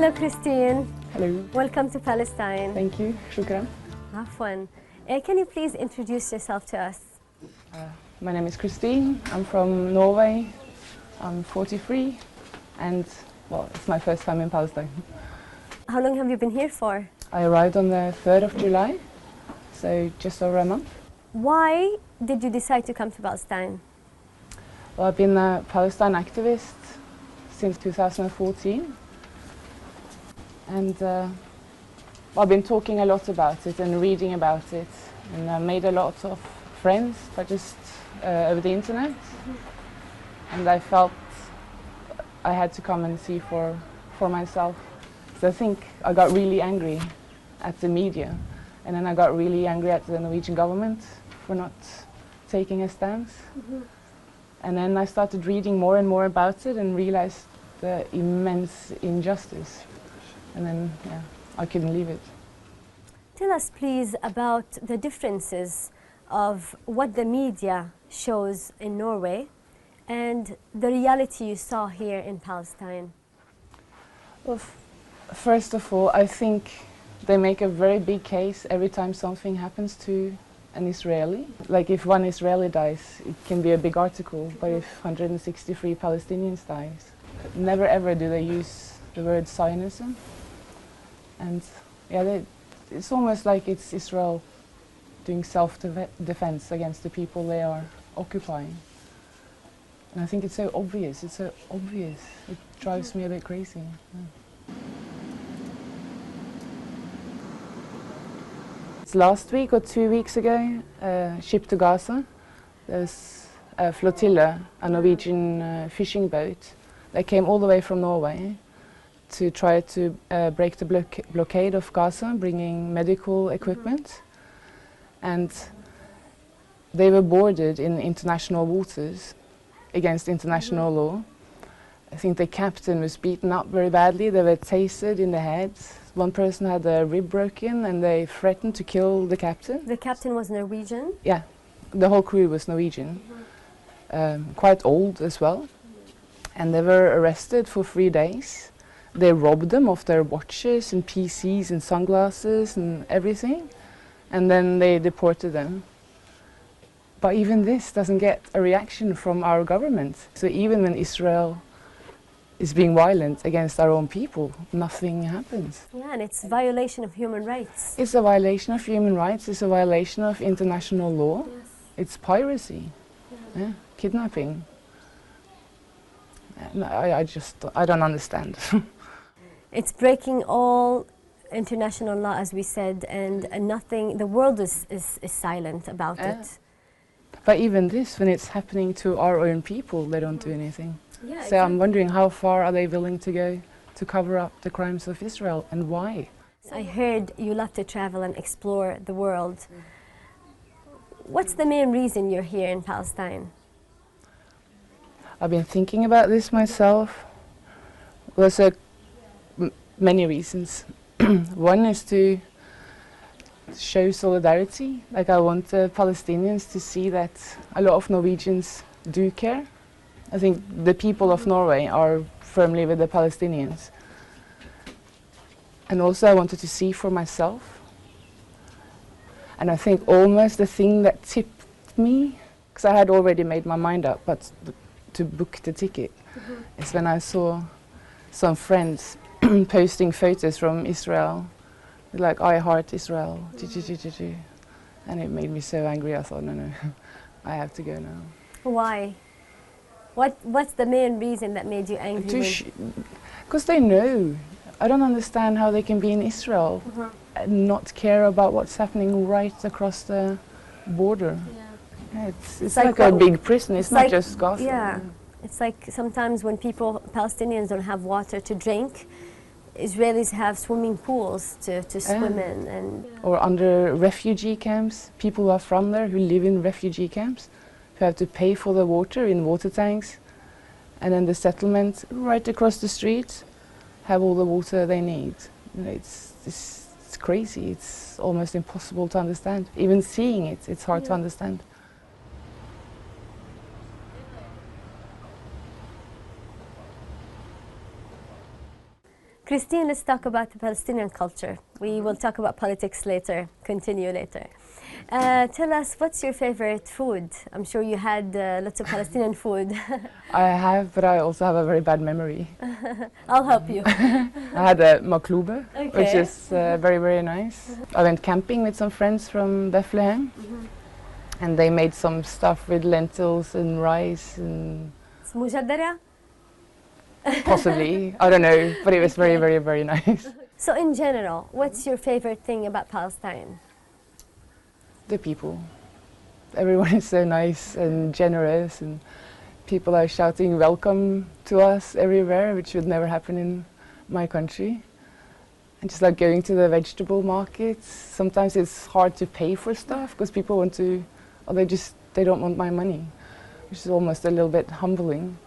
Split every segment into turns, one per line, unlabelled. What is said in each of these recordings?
Hello, Christine.
Hello.
Welcome to Palestine.
Thank you. Shukran.
Afwan. Can you please introduce yourself to us?
My name is Christine. I'm from Norway. I'm 43 and, well, it's my first time in Palestine.
How long have you been here for?
I arrived on the 3rd of July, so just over a month.
Why did you decide to come to Palestine?
Well, I've been a Palestine activist since 2014 and I've been talking a lot about it and reading about it, and I made a lot of friends by just over the internet, and I felt I had to come and see for myself. So I think I got really angry at the media, and then I got really angry at the Norwegian government for not taking a stance. And then I started reading more and more about it and realized the immense injustice. And then, yeah, I couldn't leave it.
Tell us, please, about the differences of what the media shows in Norway and the reality you saw here in Palestine.
Well, first of all, I think they make a very big case every time something happens to an Israeli. Like if one Israeli dies, it can be a big article, but if 163 Palestinians dies, never ever do they use the word Zionism. And yeah, it's almost like it's Israel doing self-defense against the people they are occupying. And I think it's so obvious, it's so obvious. It drives me a bit crazy. Yeah. It's last week or 2 weeks ago, ship to Gaza. There's a flotilla, a Norwegian fishing boat that came all the way from Norway to try to break the blockade of Gaza, bringing medical equipment. And they were boarded in international waters against international law. I think the captain was beaten up very badly. They were tasered in the head. One person had a rib broken and they threatened to kill the captain.
The captain was Norwegian?
Yeah, the whole crew was Norwegian. Quite old as well. And they were arrested for 3 days. They robbed them of their watches and PCs and sunglasses and everything. And then they deported them. But even this doesn't get a reaction from our government. So even when Israel is being violent against our own people, nothing happens.
Yeah, and it's a violation of human rights.
It's a violation of human rights, it's a violation of international law.
Yes.
It's piracy, yeah, kidnapping. No, I don't understand.
It's breaking all international law, as we said, and nothing, the world is silent about it.
But even this, when it's happening to our own people, they don't do anything.
Yeah,
so
exactly.
I'm wondering how far are they willing to go to cover up the crimes of Israel, and why?
I heard you love to travel and explore the world. What's the main reason you're here in Palestine?
I've been thinking about this myself. There's many reasons. One is to show solidarity. Like I want the Palestinians to see that a lot of Norwegians do care. I think the people of Norway are firmly with the Palestinians. And also I wanted to see for myself. And I think almost the thing that tipped me, because I had already made my mind up, but to book the ticket, is when I saw some friends posting photos from Israel, like I heart Israel, and it made me so angry. I thought, no, I have to go now.
Why? What's the main reason that made you angry?
Because they know. I don't understand how they can be in Israel and not care about what's happening right across the border. Yeah, it's like a big prison. It's not just Gaza.
Yeah, it's like sometimes when Palestinians don't have water to drink, Israelis have swimming pools to swim in. And
or under refugee camps, people who are from there, who live in refugee camps, who have to pay for the water in water tanks, and then the settlement right across the street have all the water they need. You know, it's crazy. It's almost impossible to understand. Even seeing it, it's hard to understand.
Christine, let's talk about the Palestinian culture. We will talk about politics later, continue later. Tell us, what's your favorite food? I'm sure you had lots of Palestinian food.
I have, but I also have a very bad memory.
I'll help you.
I had a maklube,
Okay.
which is very, very nice. I went camping with some friends from Bethlehem, and they made some stuff with lentils and rice and
مجدرة?
possibly, I don't know, but it was very, very, very nice.
So in general, what's your favorite thing about Palestine?
The people. Everyone is so nice and generous, and people are shouting welcome to us everywhere, which would never happen in my country. And just like going to the vegetable markets, sometimes it's hard to pay for stuff because people want to, or they don't want my money, which is almost a little bit humbling.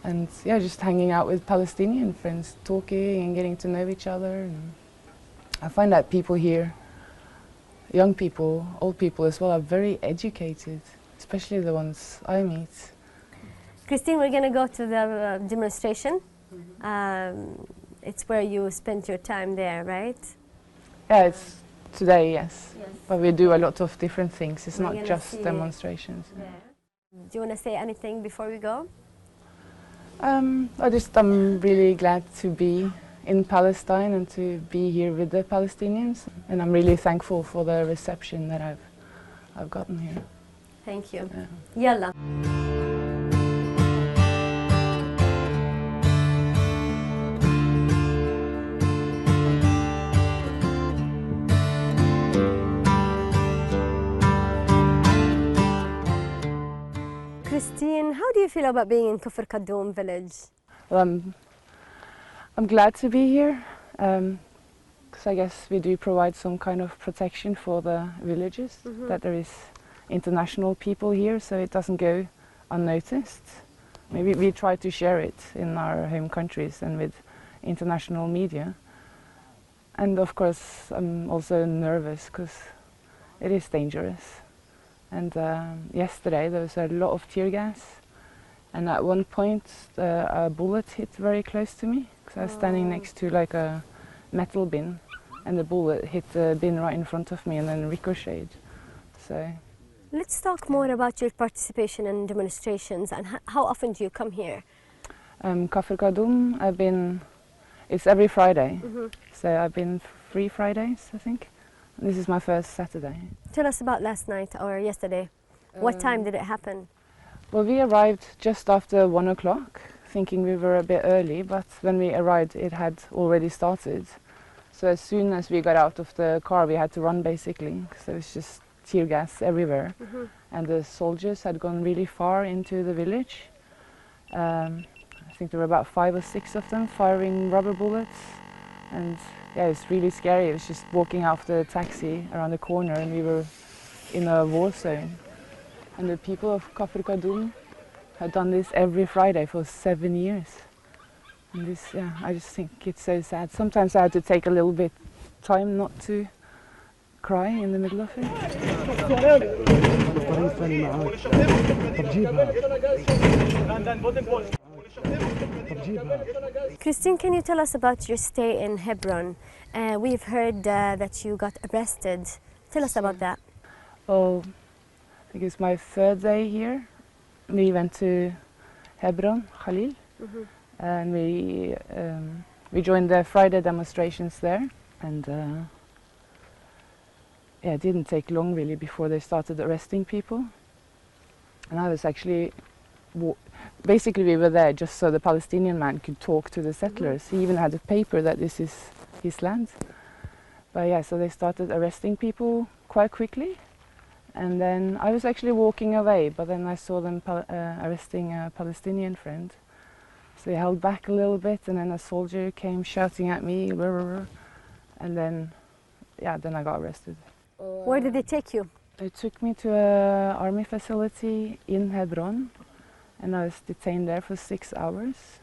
And yeah, just hanging out with Palestinian friends, talking and getting to know each other. And I find that people here, young people, old people as well, are very educated, especially the ones I meet.
Christine, we're going to go to the demonstration. It's where you spent your time there, right?
Yeah, it's today, yes.
Yes.
But we do a lot of different things. It's
We're
not
gonna
just
see-
demonstrations.
Yeah. Do you want to say anything before we go?
I'm really glad to be in Palestine and to be here with the Palestinians. And I'm really thankful for the reception that I've gotten here.
Thank you.
Yeah.
Yalla. Christine, how do you feel about being in Kafr Kaddoum village?
Well, I'm glad to be here because I guess we do provide some kind of protection for the villages, that there is international people here, so it doesn't go unnoticed. Maybe we try to share it in our home countries and with international media. And of course, I'm also nervous because it is dangerous. And yesterday there was a lot of tear gas, and at one point a bullet hit very close to me because I was standing next to like a metal bin, and the bullet hit the bin right in front of me and then ricocheted. So
Let's talk more about your participation in demonstrations and how often do you come here?
Kafr Kaddoum, it's every Friday, so I've been 3 Fridays, I think. This is my first Saturday.
Tell us about last night or yesterday. What time did it happen?
Well, we arrived just after 1 o'clock, thinking we were a bit early, but when we arrived it had already started. So as soon as we got out of the car we had to run basically, because there was just tear gas everywhere. And the soldiers had gone really far into the village. I think there were about 5 or 6 of them firing rubber bullets. And yeah, it's really scary. It was just walking out of the taxi around the corner and we were in a war zone. And the people of Kafr Kaddoum had done this every Friday for 7 years. And this, yeah, I just think it's so sad. Sometimes I had to take a little bit time not to cry in the middle of it.
Christine, can you tell us about your stay in Hebron? We've heard that you got arrested. Tell us about that.
Well, I think it's my 3rd day here. We went to Hebron, Khalil, and we joined the Friday demonstrations there. And yeah, it didn't take long really before they started arresting people. And I was actually, basically we were there just so the Palestinian man could talk to the settlers. He even had a paper that this is his land. But yeah, so they started arresting people quite quickly. And then I was actually walking away, but then I saw them arresting a Palestinian friend. So they held back a little bit, and then a soldier came shouting at me, and then, yeah, then I got arrested.
Where did they take you?
They took me to an army facility in Hebron, and I was detained there for 6 hours,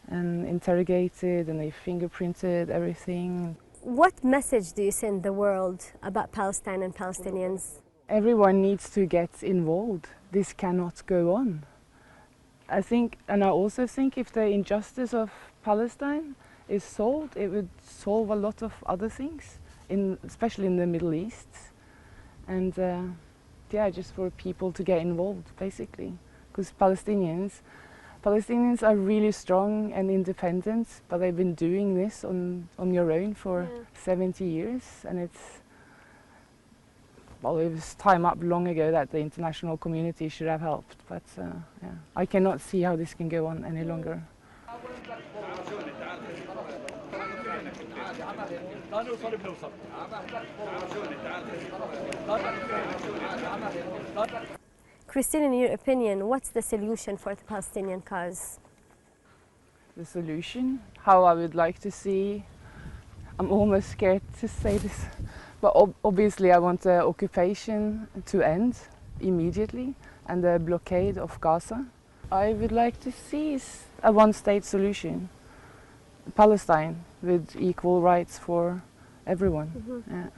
and interrogated, and they fingerprinted everything.
What message do you send the world about Palestine and Palestinians?
Everyone needs to get involved. This cannot go on. I think, and I also think if the injustice of Palestine is solved, it would solve a lot of other things, especially in the Middle East. And yeah, just for people to get involved, basically. Because Palestinians are really strong and independent, but they've been doing this on your own for 70 years, and well, it was time up long ago that the international community should have helped, but yeah, I cannot see how this can go on any longer.
Christine, in your opinion, what's the solution for the Palestinian cause?
The solution, how I would like to see, I'm almost scared to say this, but obviously I want the occupation to end immediately and the blockade of Gaza. I would like to see a one-state solution, Palestine with equal rights for everyone. Yeah.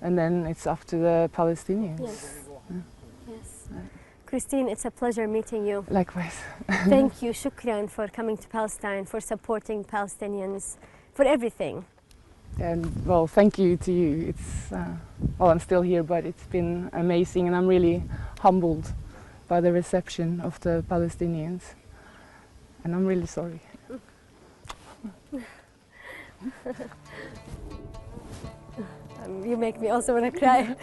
And then it's up to the Palestinians.
Yes. Yes. Christine, it's a pleasure meeting you.
Likewise.
Thank you, Shukran, for coming to Palestine, for supporting Palestinians, for everything.
And well, thank you to you. It's well, I'm still here, but it's been amazing, and I'm really humbled by the reception of the Palestinians, and I'm really sorry.
You make me also want to cry.